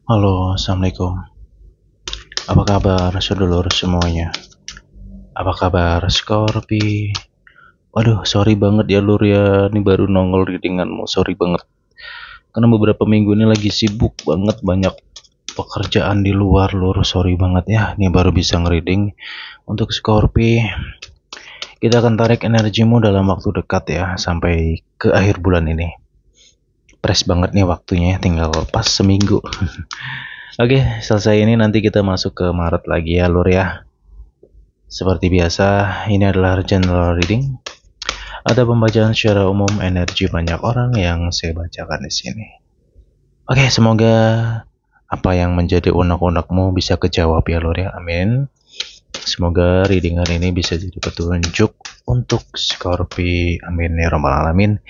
Halo, Assalamualaikum. Apa kabar sedulur semuanya? Apa kabar Scorpi? Waduh, sorry banget ya Lur ya, ini baru nongol readinganmu, sorry banget. Karena beberapa minggu ini lagi sibuk banget, banyak pekerjaan di luar Lur, sorry banget ya. Ini baru bisa ngereading untuk Scorpi. Kita akan tarik energimu dalam waktu dekat ya, sampai ke akhir bulan ini. Press banget nih waktunya, tinggal pas seminggu. Oke, selesai ini nanti kita masuk ke Maret lagi ya Lur ya. Seperti biasa, ini adalah general reading. Ada pembacaan secara umum energi banyak orang yang saya bacakan di sini. Oke, semoga apa yang menjadi unek-unekmu bisa kejawab ya Lur ya. Amin. Semoga readingan ini bisa jadi petunjuk untuk Scorpi. Amin ya rabbal alamin.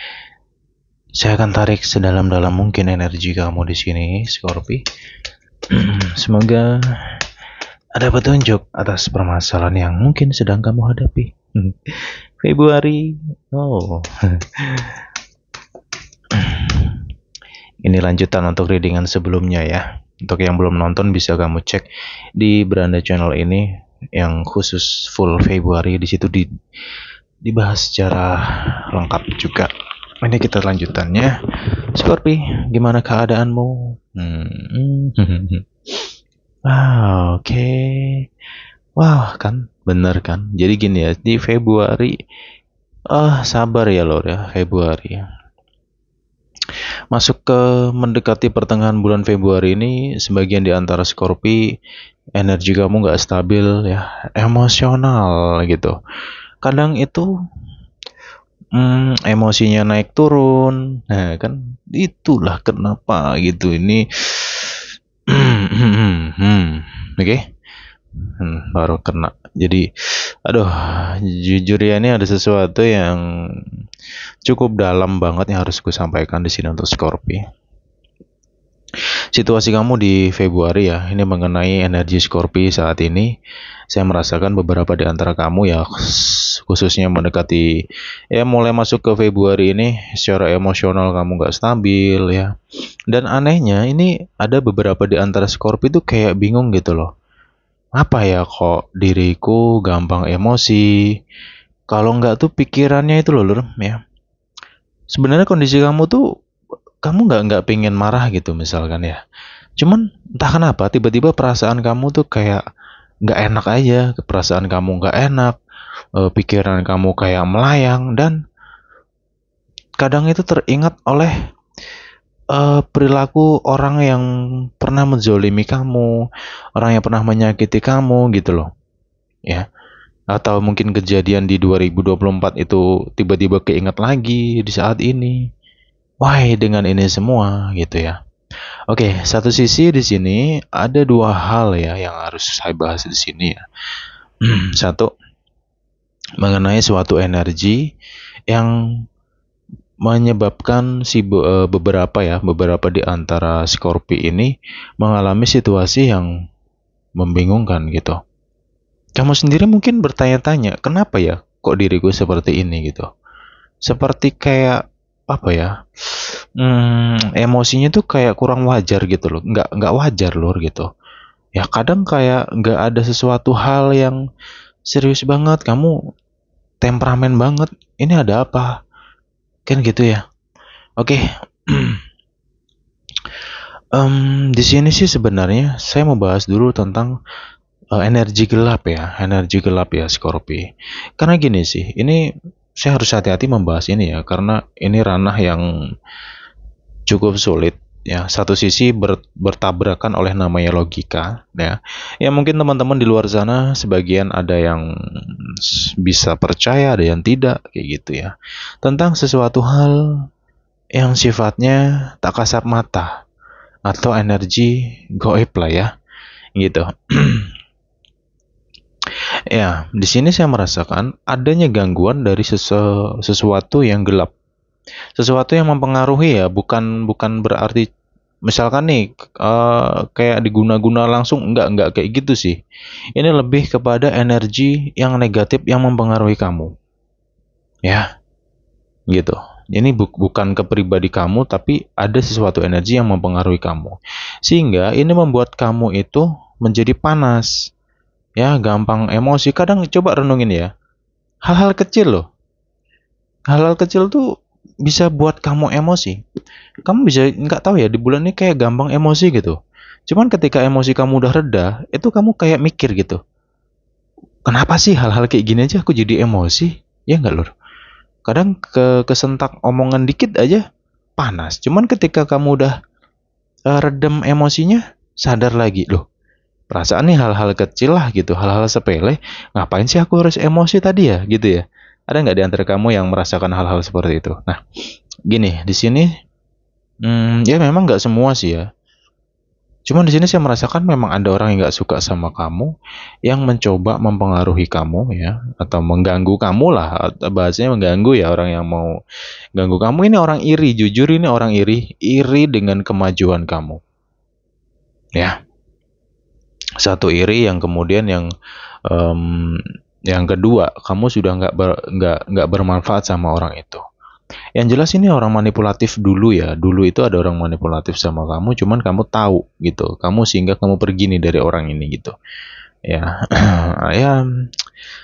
Saya akan tarik sedalam-dalam mungkin energi kamu di sini, Scorpi. Semoga ada petunjuk atas permasalahan yang mungkin sedang kamu hadapi. Februari. Oh. Ini lanjutan untuk readingan sebelumnya ya. Untuk yang belum nonton bisa kamu cek di Beranda Channel ini yang khusus full Februari, di situ dibahas secara lengkap juga. Ini kita lanjutannya. Scorpi, gimana keadaanmu? Oke. Wah, kan bener kan. Jadi gini ya, di Februari sabar ya Lor ya, Februari. Masuk ke mendekati pertengahan bulan Februari ini, sebagian di antara Scorpi energi kamu nggak stabil ya, emosional gitu. Kadang itu emosinya naik turun. Nah, kan itulah kenapa gitu ini. Oke. Baru kena. Jadi, aduh, jujur ya ini ada sesuatu yang cukup dalam banget yang harus gue sampaikan di sini untuk Scorpi. Situasi kamu di Februari ya, ini mengenai energi Scorpi saat ini. Saya merasakan beberapa di antara kamu ya, khususnya mendekati ya mulai masuk ke Februari ini, secara emosional kamu nggak stabil ya. Dan anehnya ini ada beberapa di antara Scorpi itu kayak bingung gitu loh. Apa ya kok diriku gampang emosi? Kalau nggak tuh pikirannya itu loh Lur, ya. Sebenarnya kondisi kamu tuh kamu nggak pengen marah gitu misalkan ya. Cuman entah kenapa tiba-tiba perasaan kamu tuh kayak nggak enak aja, perasaan kamu nggak enak, pikiran kamu kayak melayang, dan kadang itu teringat oleh perilaku orang yang pernah menzolimi kamu, orang yang pernah menyakiti kamu gitu loh, ya. Atau mungkin kejadian di 2024 itu tiba-tiba keinget lagi di saat ini. Why dengan ini semua gitu ya. Oke, satu sisi di sini ada dua hal ya yang harus saya bahas di sini ya. Satu, mengenai suatu energi yang menyebabkan beberapa di antara Scorpi ini mengalami situasi yang membingungkan gitu. Kamu sendiri mungkin bertanya-tanya, kenapa ya kok diriku seperti ini gitu. Seperti kayak apa ya? Emosinya tuh kayak kurang wajar gitu loh. Nggak wajar Lur gitu. Ya kadang kayak nggak ada sesuatu hal yang serius banget, kamu temperamen banget. Ini ada apa? Kan gitu ya. Oke. Di sini sih sebenarnya saya mau bahas dulu tentang energi gelap ya Scorpi. Karena gini sih, ini saya harus hati-hati membahas ini ya, karena ini ranah yang cukup sulit ya. Satu sisi bertabrakan oleh namanya logika ya. Ya mungkin teman-teman di luar sana sebagian ada yang bisa percaya, ada yang tidak kayak gitu ya. Tentang sesuatu hal yang sifatnya tak kasat mata atau energi goib lah ya, gitu. Ya, di sini saya merasakan adanya gangguan dari sesuatu yang gelap, sesuatu yang mempengaruhi ya, bukan berarti misalkan nih kayak diguna-guna langsung, enggak kayak gitu sih. Ini lebih kepada energi yang negatif yang mempengaruhi kamu, ya, gitu. Ini bukan ke pribadi kamu, tapi ada sesuatu energi yang mempengaruhi kamu. Sehingga ini membuat kamu itu menjadi panas, ya, gampang emosi. Kadang coba renungin ya, hal-hal kecil loh. Hal-hal kecil tuh bisa buat kamu emosi. Kamu bisa nggak tahu ya, di bulan ini kayak gampang emosi gitu. Cuman ketika emosi kamu udah reda, itu kamu kayak mikir gitu. Kenapa sih hal-hal kayak gini aja aku jadi emosi? Ya nggak lur? Kadang kesentak omongan dikit aja panas. Cuman ketika kamu udah redem emosinya, sadar lagi loh. Perasaan nih hal-hal kecil lah gitu, hal-hal sepele. Ngapain sih aku harus emosi tadi ya, gitu ya? Ada nggak di antara kamu yang merasakan hal-hal seperti itu? Nah, gini di sini, ya memang nggak semua sih ya. Cuman di sini saya merasakan memang ada orang yang nggak suka sama kamu, yang mencoba mempengaruhi kamu ya, atau mengganggu kamu lah, bahasanya mengganggu ya, orang yang mau ganggu kamu ini orang iri, jujur ini orang iri, iri dengan kemajuan kamu. Ya, satu iri yang kemudian em, yang kedua kamu sudah nggak bermanfaat sama orang itu. Yang jelas ini orang manipulatif dulu ya. Dulu itu ada orang manipulatif sama kamu, cuman kamu tahu gitu. Kamu sehingga kamu pergi nih dari orang ini gitu. Ya, ya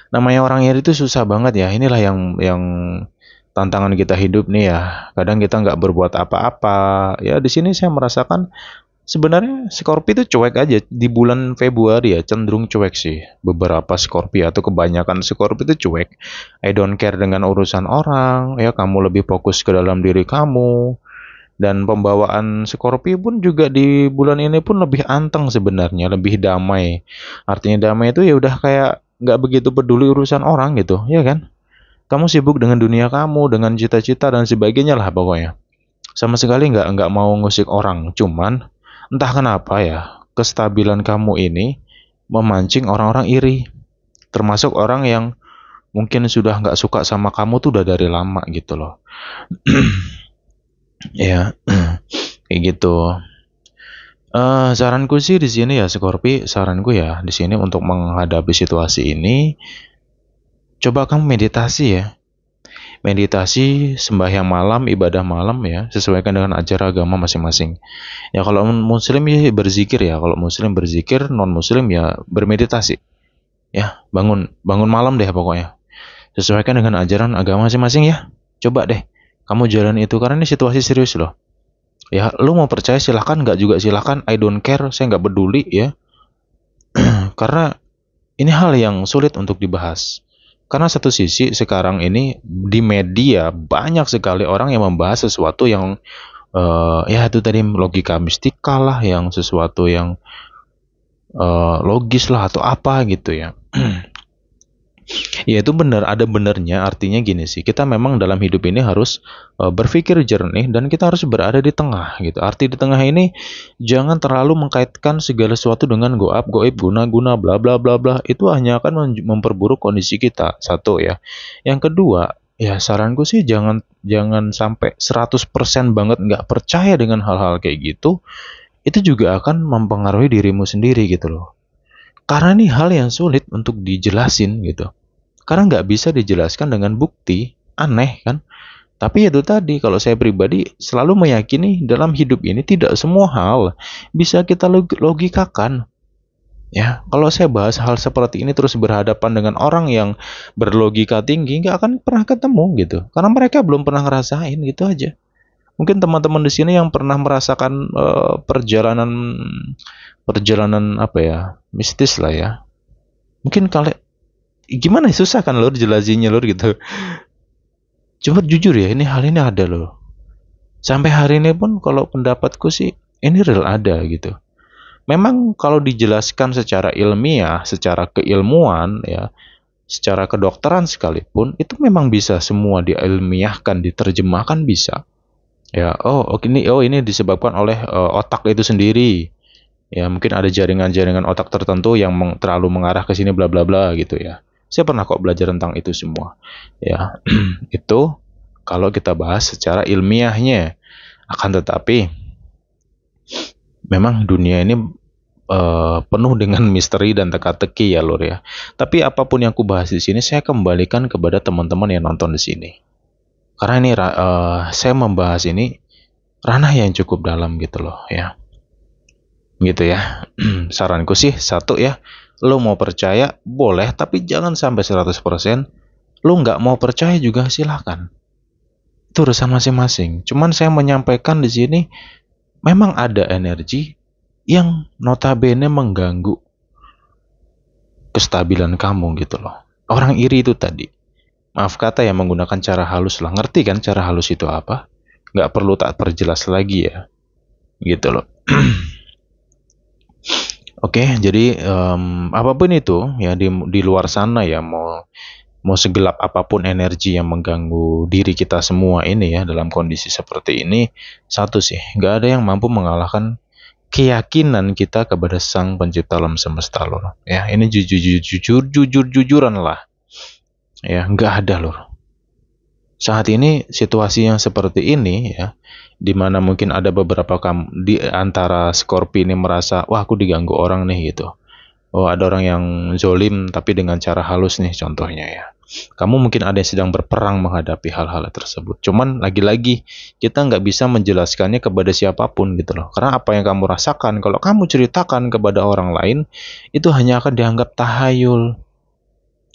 namanya orang iri itu susah banget ya. Inilah yang tantangan kita hidup nih ya. Kadang kita nggak berbuat apa-apa. Ya di sini saya merasakan sebenarnya Scorpio itu cuek aja di bulan Februari ya, cenderung cuek sih. Beberapa Scorpio atau kebanyakan Scorpio itu cuek. I don't care dengan urusan orang, ya kamu lebih fokus ke dalam diri kamu. Dan pembawaan Scorpio pun juga di bulan ini pun lebih anteng sebenarnya, lebih damai. Artinya damai itu ya udah kayak nggak begitu peduli urusan orang gitu, ya kan? Kamu sibuk dengan dunia kamu, dengan cita-cita dan sebagainya lah pokoknya. Sama sekali nggak mau ngusik orang. Cuman entah kenapa ya, kestabilan kamu ini memancing orang-orang iri. Termasuk orang yang mungkin sudah nggak suka sama kamu tuh udah dari lama gitu loh. Ya, kayak gitu. Saranku sih di sini ya Scorpi, saranku ya di sini untuk menghadapi situasi ini, coba kamu meditasi ya. Meditasi, sembahyang malam, ibadah malam ya, sesuaikan dengan ajaran agama masing-masing. Ya kalau muslim ya berzikir ya, kalau muslim berzikir, non muslim ya bermeditasi. Ya, bangun bangun malam deh pokoknya. Sesuaikan dengan ajaran agama masing-masing ya. Coba deh kamu jalan itu karena ini situasi serius loh. Ya, lu mau percaya silahkan, nggak juga silahkan. I don't care, saya nggak peduli ya. Karena ini hal yang sulit untuk dibahas. Karena satu sisi sekarang ini di media banyak sekali orang yang membahas sesuatu yang ya itu tadi logika mistikal lah, yang sesuatu yang logis lah atau apa gitu ya. Ya itu benar, ada benernya. Artinya gini sih, kita memang dalam hidup ini harus berpikir jernih dan kita harus berada di tengah gitu. Arti di tengah ini jangan terlalu mengkaitkan segala sesuatu dengan goib, guna-guna, bla bla bla bla. Itu hanya akan memperburuk kondisi kita. Satu ya. Yang kedua, ya saranku sih jangan jangan sampai 100% banget nggak percaya dengan hal-hal kayak gitu. Itu juga akan mempengaruhi dirimu sendiri gitu loh. Karena ini hal yang sulit untuk dijelasin gitu. Karena nggak bisa dijelaskan dengan bukti, aneh kan? Tapi itu tadi, kalau saya pribadi selalu meyakini dalam hidup ini tidak semua hal bisa kita logikakan. Ya, kalau saya bahas hal seperti ini terus berhadapan dengan orang yang berlogika tinggi, nggak akan pernah ketemu gitu. Karena mereka belum pernah ngerasain gitu aja. Mungkin teman-teman di sini yang pernah merasakan perjalanan perjalanan apa ya, mistis lah ya. Mungkin kalian gimana ya, susah kan lur jelasinnya lur gitu. Coba jujur ya, ini hal ini ada loh. Sampai hari ini pun kalau pendapatku sih ini real ada gitu. Memang kalau dijelaskan secara ilmiah, secara keilmuan ya, secara kedokteran sekalipun itu memang bisa semua diilmiahkan, diterjemahkan bisa. Ya, ini disebabkan oleh otak itu sendiri. Ya, mungkin ada jaringan-jaringan otak tertentu yang terlalu mengarah ke sini bla bla bla gitu ya. Saya pernah kok belajar tentang itu semua. Ya, itu kalau kita bahas secara ilmiahnya. Akan tetapi memang dunia ini penuh dengan misteri dan teka-teki ya lur ya. Tapi apapun yang aku bahas di sini saya kembalikan kepada teman-teman yang nonton di sini. Karena ini saya membahas ini ranah yang cukup dalam gitu loh ya. gitu ya. Saranku sih satu ya, lo mau percaya boleh, tapi jangan sampai 100%. Lo nggak mau percaya juga silahkan. Itu urusan masing-masing. Cuman saya menyampaikan di sini, memang ada energi yang notabene mengganggu kestabilan kamu gitu loh. Orang iri itu tadi. Maaf kata ya, menggunakan cara halus lah. Ngerti kan cara halus itu apa? Nggak perlu tak perjelas lagi ya. Gitu loh. Oke, jadi apapun itu ya di luar sana ya, mau segelap apapun energi yang mengganggu diri kita semua ini ya dalam kondisi seperti ini, satu sih, nggak ada yang mampu mengalahkan keyakinan kita kepada Sang Pencipta alam semesta loh. Ya, ini jujur-jujuran lah. Ya, nggak ada loh. Saat ini situasi yang seperti ini ya, di mana mungkin ada beberapa kamu di antara Scorpio ini merasa, wah aku diganggu orang nih gitu. Oh, ada orang yang zolim tapi dengan cara halus nih contohnya ya. Kamu mungkin ada yang sedang berperang menghadapi hal-hal tersebut. Cuman lagi-lagi kita nggak bisa menjelaskannya kepada siapapun gitu loh. Karena apa yang kamu rasakan, kalau kamu ceritakan kepada orang lain, itu hanya akan dianggap tahayul.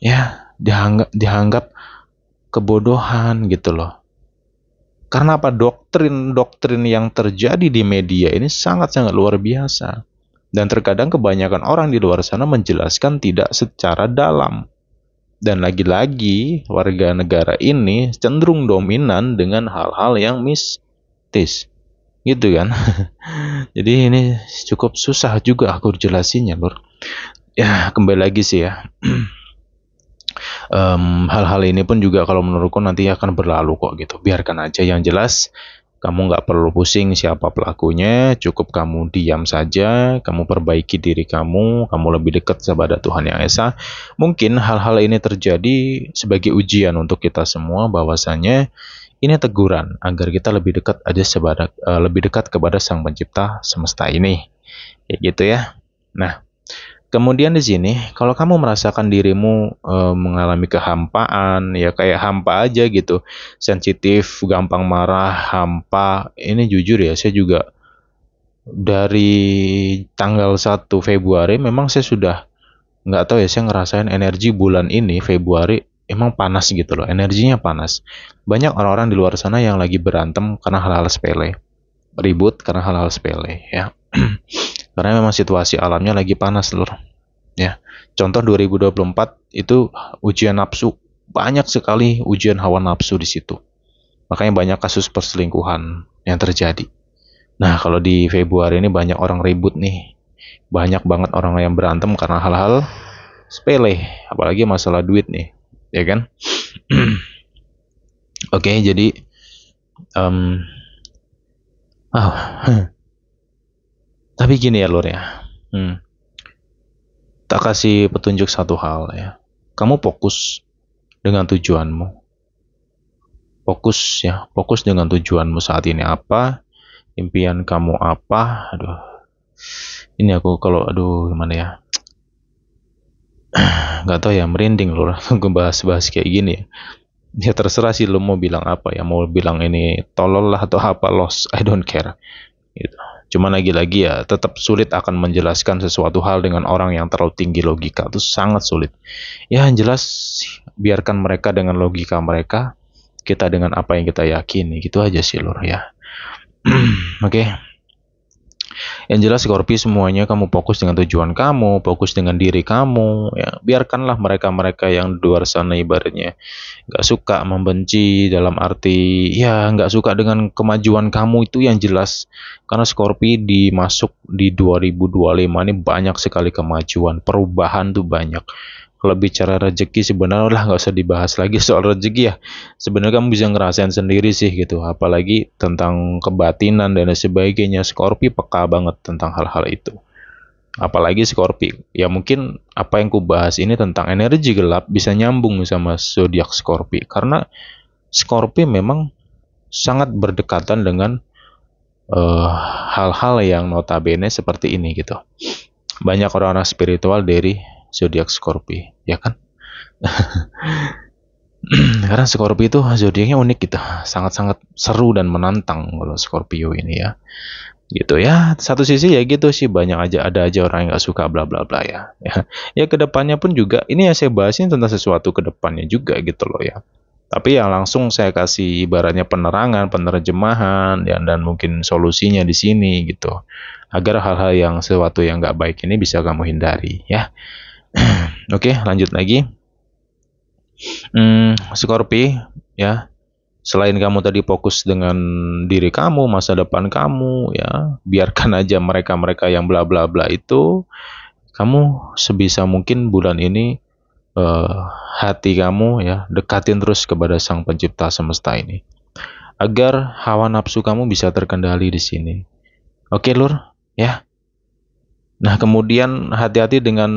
Ya, dianggap kebodohan gitu loh. Karena apa? Doktrin-doktrin yang terjadi di media ini sangat-sangat luar biasa. Dan terkadang kebanyakan orang di luar sana menjelaskan tidak secara dalam. Dan lagi-lagi warga negara ini cenderung dominan dengan hal-hal yang mistis. Gitu kan. Jadi ini cukup susah juga aku jelasinnya, Lur. Ya, kembali lagi sih ya. Hal-hal ini pun juga kalau menurutku nanti akan berlalu kok gitu. Biarkan aja, yang jelas kamu nggak perlu pusing siapa pelakunya, cukup kamu diam saja, kamu perbaiki diri kamu lebih dekat kepada Tuhan Yang Esa. Mungkin hal-hal ini terjadi sebagai ujian untuk kita semua, bahwasanya ini teguran agar kita lebih dekat lebih dekat kepada Sang Pencipta semesta ini. Kayak gitu ya. Nah, kemudian di sini, kalau kamu merasakan dirimu mengalami kehampaan, ya kayak hampa aja gitu, sensitif, gampang marah, hampa, ini jujur ya, saya juga dari tanggal 1 Februari memang saya sudah nggak tahu ya, saya ngerasain energi bulan ini, Februari, emang panas gitu loh, energinya panas. Banyak orang-orang di luar sana yang lagi berantem karena hal-hal sepele, ribut karena hal-hal sepele, ya. Karena memang situasi alamnya lagi panas, Lur. Ya. Contoh 2024 itu ujian nafsu, banyak sekali ujian hawa nafsu di situ. Makanya banyak kasus perselingkuhan yang terjadi. Nah, kalau di Februari ini banyak orang ribut nih. Banyak banget orang yang berantem karena hal-hal sepele, apalagi masalah duit nih, ya kan? Oke, jadi tapi gini ya, Lur ya. Tak kasih petunjuk satu hal ya. Kamu fokus dengan tujuanmu. Fokus dengan tujuanmu saat ini apa? Impian kamu apa? Aduh. Ini aku gimana ya? Gak tau ya, merinding loh gue bahas-bahas kayak gini ya. Ya terserah sih lo mau bilang apa ya, mau bilang ini tolol lah atau apa, lost, I don't care gitu. Cuma lagi-lagi ya, tetap sulit akan menjelaskan sesuatu hal dengan orang yang terlalu tinggi logika, itu sangat sulit. Ya yang jelas, biarkan mereka dengan logika mereka, kita dengan apa yang kita yakini, gitu aja sih Lur ya. Oke. Yang jelas Scorpio, semuanya kamu fokus dengan tujuan kamu, fokus dengan diri kamu, ya biarkanlah mereka-mereka yang di luar sana ibaratnya nggak suka, membenci dalam arti ya nggak suka dengan kemajuan kamu, itu yang jelas. Karena Scorpio dimasuk di 2025 ini banyak sekali kemajuan, perubahan tuh banyak. Kalau bicara rezeki sebenarnya lah nggak usah dibahas lagi soal rezeki ya. Sebenarnya kamu bisa ngerasain sendiri sih gitu. Apalagi tentang kebatinan dan sebagainya. Scorpio peka banget tentang hal-hal itu. Apalagi Scorpio. Ya mungkin apa yang ku bahas ini tentang energi gelap bisa nyambung sama zodiak Scorpio. Karena Scorpio memang sangat berdekatan dengan hal-hal yang notabene seperti ini gitu. Banyak orang-orang spiritual dari zodiak Scorpio, ya kan? Karena Scorpio itu zodiaknya unik gitu, sangat-sangat seru dan menantang kalau Scorpio ini ya. gitu ya. Satu sisi ya gitu sih, banyak aja, ada aja orang yang nggak suka bla bla bla ya. Ya kedepannya pun juga ini yang saya bahas ini tentang sesuatu kedepannya juga gitu loh ya. Tapi ya langsung saya kasih ibaratnya penerangan, penerjemahan, ya, dan mungkin solusinya di sini gitu. Agar hal-hal yang sesuatu yang nggak baik ini bisa kamu hindari ya. Oke, lanjut lagi. Scorpi ya. Selain kamu tadi fokus dengan diri kamu, masa depan kamu ya, biarkan aja mereka-mereka yang bla bla bla itu. Kamu sebisa mungkin bulan ini eh, hati kamu ya dekatin terus kepada Sang Pencipta semesta ini, agar hawa nafsu kamu bisa terkendali di sini. Oke, Lur, ya. Nah, kemudian hati-hati dengan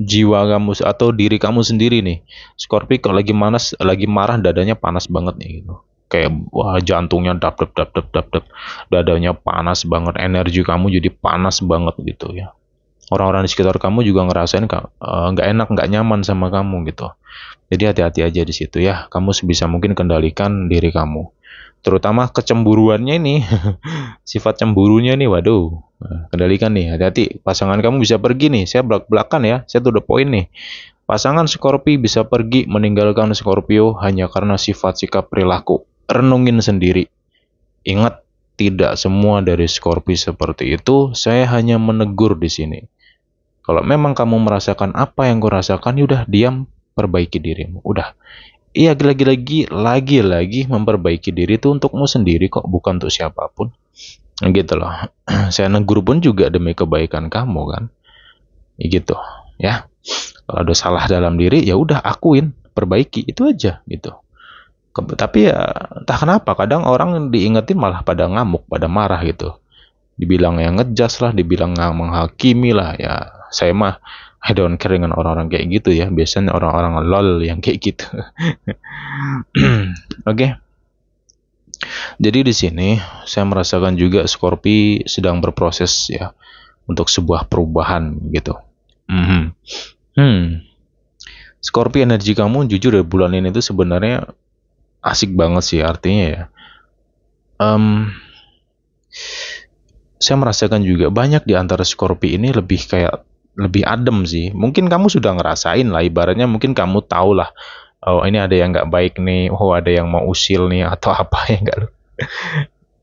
jiwa kamu atau diri kamu sendiri nih. Scorpio kalau lagi manas, lagi marah, dadanya panas banget nih gitu. Kayak wah, jantungnya dap dap dap dap dap dap. Dadanya panas banget, energi kamu jadi panas banget gitu ya. Orang-orang di sekitar kamu juga ngerasain nggak enak, nggak nyaman sama kamu gitu. Jadi hati-hati aja di situ ya. Kamu sebisa mungkin kendalikan diri kamu. Terutama kecemburuannya ini, sifat cemburunya nih, waduh. Nah, kendalikan nih, hati-hati. Pasangan kamu bisa pergi nih, saya belak-belakan ya, saya tuh udah poin nih. Pasangan Scorpio bisa pergi meninggalkan Scorpio hanya karena sifat sikap perilaku. Renungin sendiri. Ingat, tidak semua dari Scorpio seperti itu, saya hanya menegur di sini. Kalau memang kamu merasakan apa yang kau rasakan, yaudah diam, perbaiki dirimu. Udah. Iya, lagi-lagi memperbaiki diri itu untukmu sendiri kok, bukan untuk siapapun. Gitu loh. Saya negur pun juga demi kebaikan kamu kan. Gitu ya. Kalau ada salah dalam diri ya udah akuin, perbaiki, itu aja gitu. Tapi ya entah kenapa kadang orang diingetin malah pada ngamuk, pada marah gitu. Dibilang yang ngejas lah, dibilang menghakimi lah ya. Saya mah I don't care dengan orang-orang kayak gitu ya. Biasanya orang-orang lol yang kayak gitu. Oke. Jadi di sini saya merasakan juga Scorpio sedang berproses ya untuk sebuah perubahan gitu. Mhm. Hmm. Scorpio, energi kamu jujur ya bulan ini tuh sebenarnya asik banget sih, artinya ya. Em, saya merasakan juga banyak di antara Scorpio ini lebih adem sih. Mungkin kamu sudah ngerasain lah, ibaratnya mungkin kamu tahu lah. Oh, ini ada yang nggak baik nih. Oh, ada yang mau usil nih atau apa ya nggak.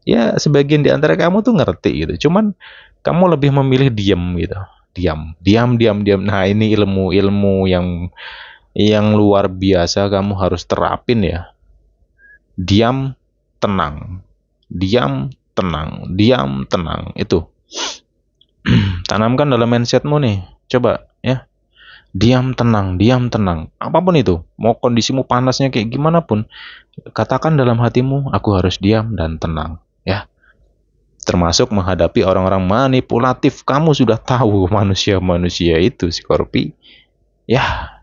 Ya, sebagian di antara kamu tuh ngerti gitu. Cuman kamu lebih memilih diam gitu. Diam, diam, diam, diam. Nah, ini ilmu-ilmu yang luar biasa kamu harus terapin ya. Diam, tenang. Diam, tenang. Diam, tenang. Itu. Tanamkan dalam mindsetmu nih. Coba ya. Diam, tenang. Diam, tenang. Apapun itu. Mau kondisimu panasnya kayak gimana pun. Katakan dalam hatimu, aku harus diam dan tenang. Ya. Termasuk menghadapi orang-orang manipulatif. Kamu sudah tahu manusia-manusia itu, Scorpio. Ya,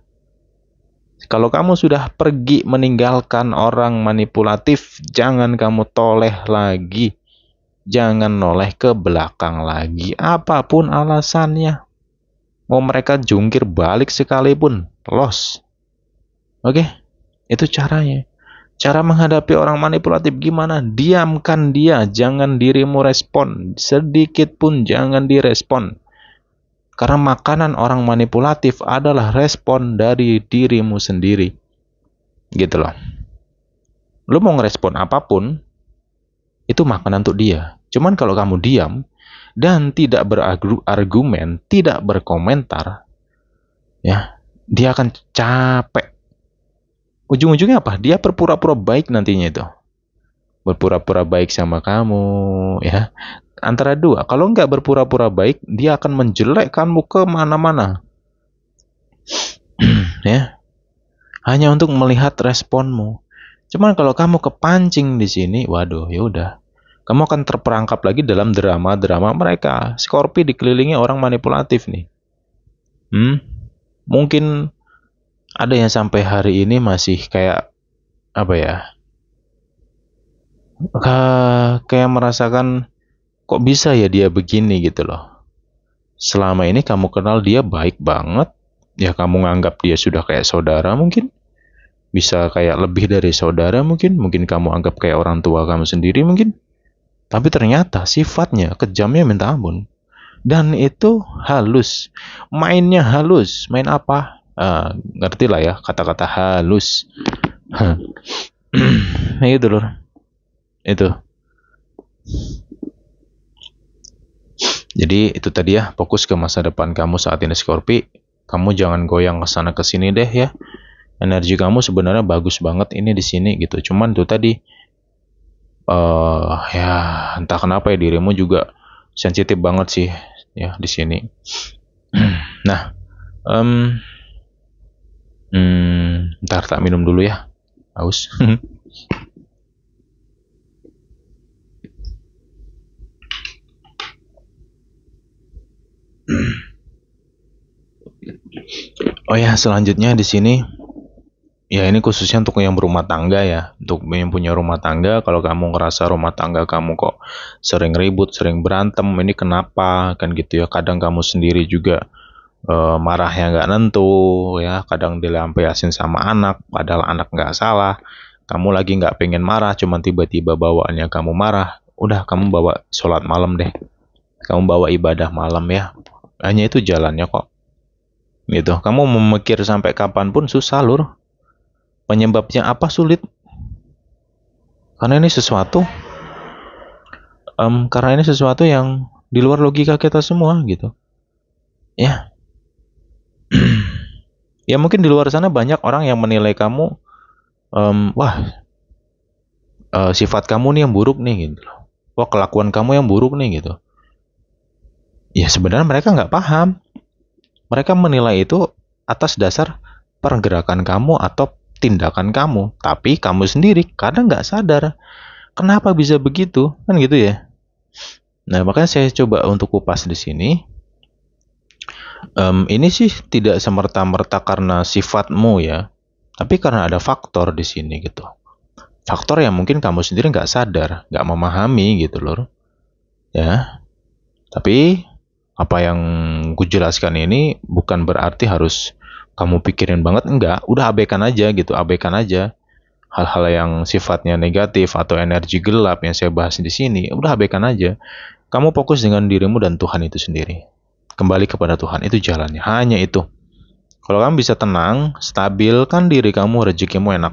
kalau kamu sudah pergi meninggalkan orang manipulatif, jangan kamu toleh lagi. Jangan noleh ke belakang lagi. Apapun alasannya. Mau mereka jungkir balik sekalipun, los. Oke? Itu caranya. Cara menghadapi orang manipulatif gimana? Diamkan dia, jangan dirimu respon. Sedikit pun jangan direspon. Karena makanan orang manipulatif adalah respon dari dirimu sendiri. Gitu loh. Lu mau ngerespon apapun, itu makanan untuk dia. Cuman kalau kamu diam dan tidak berargumen, tidak berkomentar, ya, dia akan capek. Ujung-ujungnya apa? Dia berpura-pura baik nantinya itu. Berpura-pura baik sama kamu, ya. Antara dua, kalau nggak berpura-pura baik, dia akan menjelekkanmu ke mana-mana. Ya, hanya untuk melihat responmu. Cuman kalau kamu kepancing di sini, waduh, ya udah. Kamu akan terperangkap lagi dalam drama-drama mereka. Scorpio dikelilingi orang manipulatif nih. Mungkin ada yang sampai hari ini masih kayak apa ya? Kayak merasakan kok bisa ya dia begini gitu loh. Selama ini kamu kenal dia baik banget, ya kamu nganggap dia sudah kayak saudara mungkin. Bisa kayak lebih dari saudara mungkin kamu anggap kayak orang tua kamu sendiri mungkin. Tapi ternyata sifatnya kejamnya minta ampun. Dan itu halus. Mainnya halus. Main apa? Ngerti lah ya kata-kata halus. Nah, itu loh. Itu. Jadi itu tadi ya, fokus ke masa depan kamu saat ini Scorpi. Kamu jangan goyang ke sana ke sini deh ya. Energi kamu sebenarnya bagus banget ini di sini gitu. Cuman itu tadi ya entah kenapa ya dirimu juga sensitif banget sih ya di sini. Nah, ntar tak minum dulu ya, haus. Oh ya, selanjutnya di sini ya ini khususnya untuk yang berumah tangga ya, untuk yang punya rumah tangga. Kalau kamu ngerasa rumah tangga kamu kok sering ribut, sering berantem, ini kenapa kan gitu ya? Kadang kamu sendiri juga marahnya nggak nentu ya, kadang dilampiasin sama anak, padahal anak nggak salah. Kamu lagi nggak pengen marah, cuman tiba-tiba bawaannya kamu marah. Udah kamu bawa sholat malam deh, kamu bawa ibadah malam ya. Hanya itu jalannya kok. Gitu. Kamu memikir sampai kapanpun susah lur. Penyebabnya apa sulit? Karena ini sesuatu, karena ini sesuatu yang di luar logika kita semua gitu. Ya, ya mungkin di luar sana banyak orang yang menilai kamu, wah sifat kamu nih yang buruk nih gitu. Wah kelakuan kamu yang buruk nih gitu. Ya sebenarnya mereka nggak paham. Mereka menilai itu atas dasar pergerakan kamu atau tindakan kamu. Tapi kamu sendiri kadang nggak sadar. Kenapa bisa begitu? Kan gitu ya. Nah, makanya saya coba untuk kupas di sini. Ini sih tidak semerta-merta karena sifatmu ya, tapi karena ada faktor di sini gitu. Faktor yang mungkin kamu sendiri nggak sadar, nggak memahami gitu loh. Ya, tapi apa yang kujelaskan ini bukan berarti harus kamu pikirin banget, enggak. Udah abaikan aja gitu, abaikan aja hal-hal yang sifatnya negatif atau energi gelap yang saya bahas di sini. Udah abaikan aja. Kamu fokus dengan dirimu dan Tuhan itu sendiri. Kembali kepada Tuhan, itu jalannya. Hanya itu. Kalau kamu bisa tenang, stabilkan diri kamu, rezekimu enak.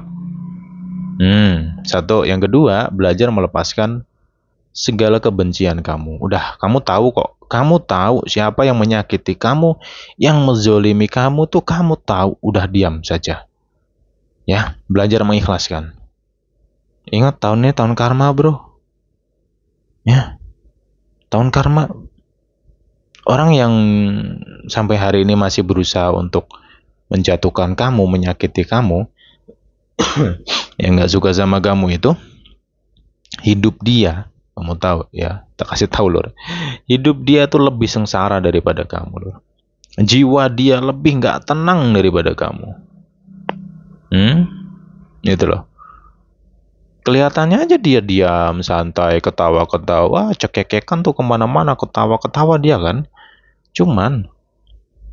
Satu. Yang kedua, belajar melepaskan segala kebencian kamu. Udah, kamu tahu kok. Kamu tahu siapa yang menyakiti kamu, yang menzolimi kamu tuh kamu tahu. Udah diam saja. Ya, belajar mengikhlaskan. Ingat tahun ini tahun karma bro. Ya, tahun karma. Orang yang sampai hari ini masih berusaha untuk menjatuhkan kamu, menyakiti kamu, yang nggak suka sama kamu itu, hidup dia, kamu tahu ya, tak kasih tahu lor, hidup dia tuh lebih sengsara daripada kamu lor. Jiwa dia lebih nggak tenang daripada kamu. Itu loh. Kelihatannya aja dia diam, santai, ketawa-ketawa, cekekekan tuh kemana-mana, ketawa-ketawa dia kan. Cuman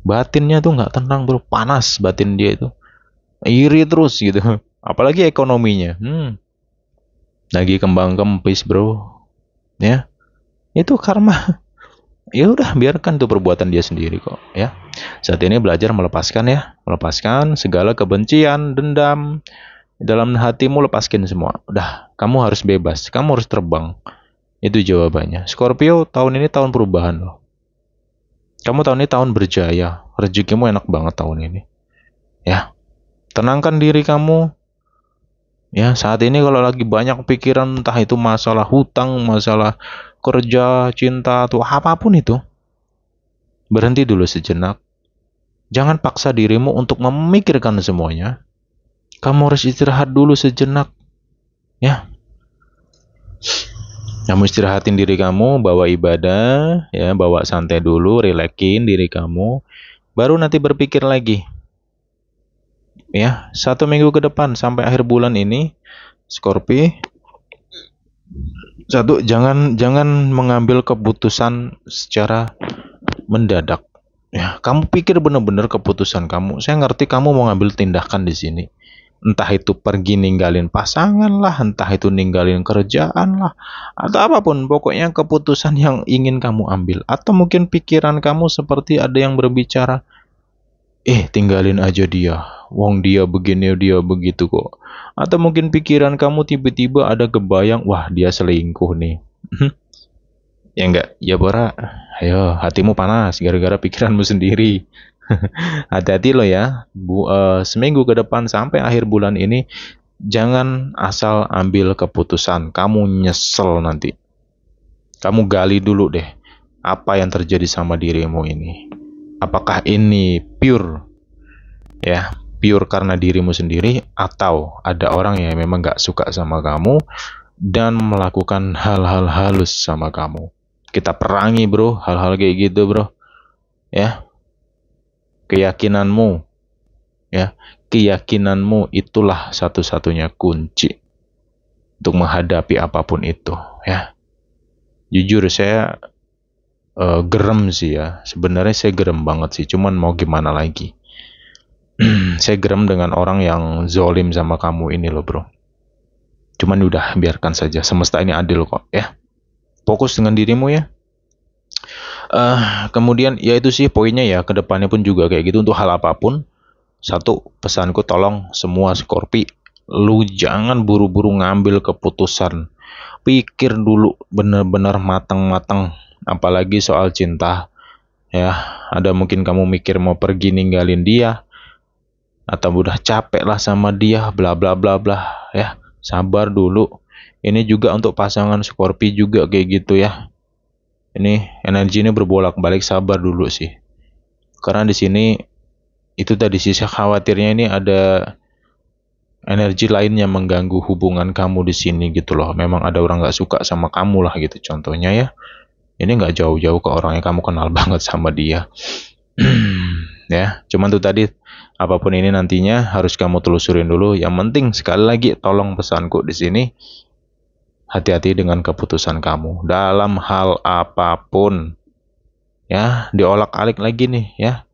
batinnya tuh nggak tenang bro, panas batin dia itu, iri terus gitu. Apalagi ekonominya, lagi kembang kempis bro, ya itu karma. Ya udah biarkan tuh perbuatan dia sendiri kok ya. Saat ini belajar melepaskan ya, melepaskan segala kebencian, dendam dalam hatimu, lepaskan semua. Udah, kamu harus bebas, kamu harus terbang. Itu jawabannya. Scorpio, tahun ini tahun perubahan loh. Kamu tahun ini tahun berjaya, rezekimu enak banget tahun ini. Ya, tenangkan diri kamu. Ya, saat ini kalau lagi banyak pikiran entah itu masalah hutang, masalah kerja, cinta, atau apapun itu, berhenti dulu sejenak. Jangan paksa dirimu untuk memikirkan semuanya. Kamu harus istirahat dulu sejenak. Ya, kamu istirahatin diri kamu, bawa ibadah, ya, bawa santai dulu, relakin diri kamu, baru nanti berpikir lagi. Ya, 1 minggu ke depan sampai akhir bulan ini, Scorpio, jangan mengambil keputusan secara mendadak. Ya, kamu pikir benar-benar keputusan kamu. Saya ngerti kamu mau ngambil tindakan di sini. Entah itu pergi ninggalin pasangan lah, entah itu ninggalin kerjaan lah, atau apapun, pokoknya keputusan yang ingin kamu ambil. Atau mungkin pikiran kamu seperti ada yang berbicara, tinggalin aja dia, wong dia begini dia begitu kok. Atau mungkin pikiran kamu tiba-tiba ada kebayang, wah dia selingkuh nih. Ya enggak, ya Bora, ayo hatimu panas gara-gara pikiranmu sendiri. Hati-hati lo ya, seminggu ke depan sampai akhir bulan ini, jangan asal ambil keputusan, kamu nyesel nanti. Kamu gali dulu deh, apa yang terjadi sama dirimu ini. Apakah ini pure, ya, pure karena dirimu sendiri, atau ada orang yang memang gak suka sama kamu dan melakukan hal-hal halus sama kamu. Kita perangi bro, hal-hal kayak gitu bro, ya. Keyakinanmu, ya, keyakinanmu itulah satu-satunya kunci untuk menghadapi apapun itu, ya. Jujur saya gerem sih ya, sebenarnya saya gerem banget sih, cuman mau gimana lagi. Saya gerem dengan orang yang zolim sama kamu ini loh bro. Cuman udah, biarkan saja, semesta ini adil kok, ya. Fokus dengan dirimu ya. Kemudian ya itu sih poinnya ya, kedepannya pun juga kayak gitu untuk hal apapun. Satu, pesanku tolong semua Scorpi, lu jangan buru-buru ngambil keputusan. Pikir dulu bener-bener matang-matang, apalagi soal cinta. Ya, ada mungkin kamu mikir mau pergi ninggalin dia, atau udah capek lah sama dia, bla bla bla bla, ya. Sabar dulu. Ini juga untuk pasangan Scorpi juga kayak gitu ya. Ini energi ini berbolak-balik, sabar dulu sih. Karena di sini itu tadi sisi khawatirnya ini ada energi lain yang mengganggu hubungan kamu di sini gitu loh. Memang ada orang nggak suka sama kamu lah gitu contohnya ya. Ini nggak jauh-jauh ke orangnya kamu kenal banget sama dia. Ya, cuman tuh tadi apapun ini nantinya harus kamu telusurin dulu. Yang penting sekali lagi tolong pesanku di sini, hati-hati dengan keputusan kamu dalam hal apapun. Ya, diolak-alik lagi nih ya.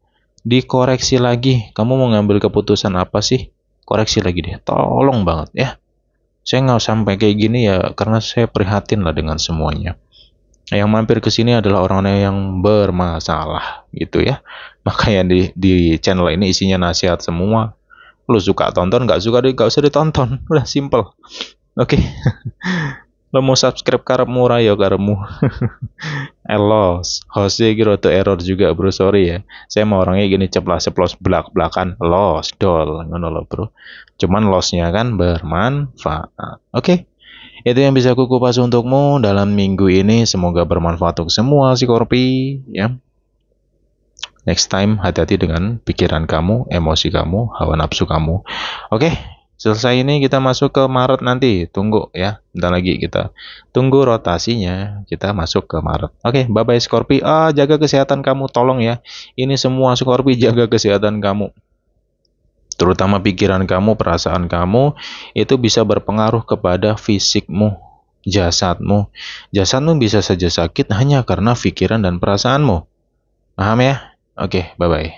Dikoreksi lagi. Kamu mau ngambil keputusan apa sih? Koreksi lagi deh. Tolong banget ya. Saya nggak sampai kayak gini ya karena saya prihatin lah dengan semuanya. Yang mampir ke sini adalah orang-orang yang bermasalah gitu ya. Makanya di channel ini isinya nasihat semua. Lu suka tonton, nggak suka nggak usah ditonton. Udah simple. Oke. Lo mau subscribe karepmu rayo karepmu. Los, hostnya gitu tuh error juga bro, sorry ya. Saya mau orangnya gini ceplos belak-belakan, los dol, ngono lo bro. Cuman losnya kan bermanfaat. Oke. Itu yang bisa aku kupas untukmu dalam minggu ini. Semoga bermanfaat untuk semua Scorpi ya. Next time hati-hati dengan pikiran kamu, emosi kamu, hawa nafsu kamu. Oke, selesai ini kita masuk ke Maret nanti. Tunggu ya, bentar lagi kita tunggu rotasinya. Kita masuk ke Maret. Oke, bye-bye Scorpi. Jaga kesehatan kamu, tolong ya. Ini semua Scorpi, jaga kesehatan kamu. Terutama pikiran kamu, perasaan kamu, itu bisa berpengaruh kepada fisikmu, jasadmu. Jasadmu bisa saja sakit hanya karena pikiran dan perasaanmu. Paham ya? Oke, bye-bye.